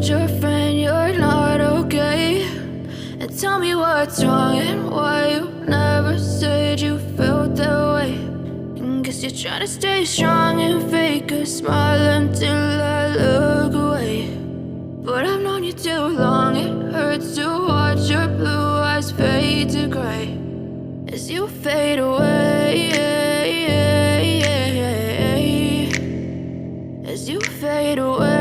told your friend you're not okay? And tell me what's wrong and why you never said you felt that way. And guess you're trying to stay strong and fake a smile until I look away. But I've known you too long, it hurts to watch your blue eyes fade to gray as you fade away, as you fade away.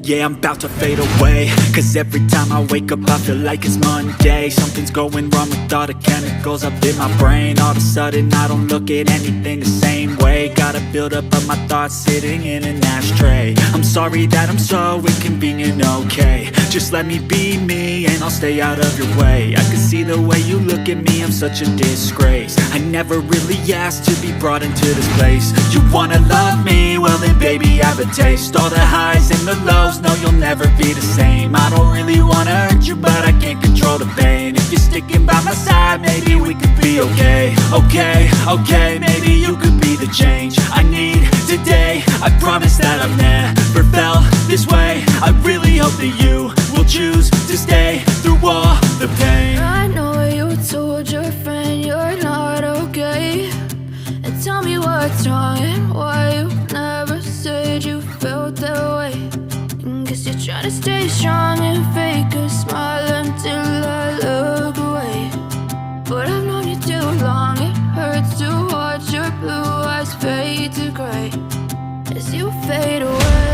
Yeah, I'm about to fade away, cause every time I wake up I feel like it's Monday. Something's going wrong with all the chemicals up in my brain. All of a sudden I don't look at anything the same way. Got a buildup of my thoughts sitting in an ashtray. I'm sorry that I'm so inconvenient, okay? Just let me be me and I'll stay out of your way. I can see the way you look at me, I'm such a disgrace. I never really asked to be brought into this place. You wanna love me? Well then baby have a taste. All the highs and the lows, no you'll never be the same. I don't really wanna hurt you but I can't control the pain. If you're sticking by my side maybe we could be okay. Okay, maybe you could be the change I need today. I promise that I've never felt this way. I really hope that you will choose to stay through all the pain. I know you told your friend you're not okay. And tell me what's wrong and why you never said you felt that way. And guess you're trying to stay strong and fake a smile until I look away. But I've known you too long, it hurts to watch your blue eyes fade to gray as you fade away.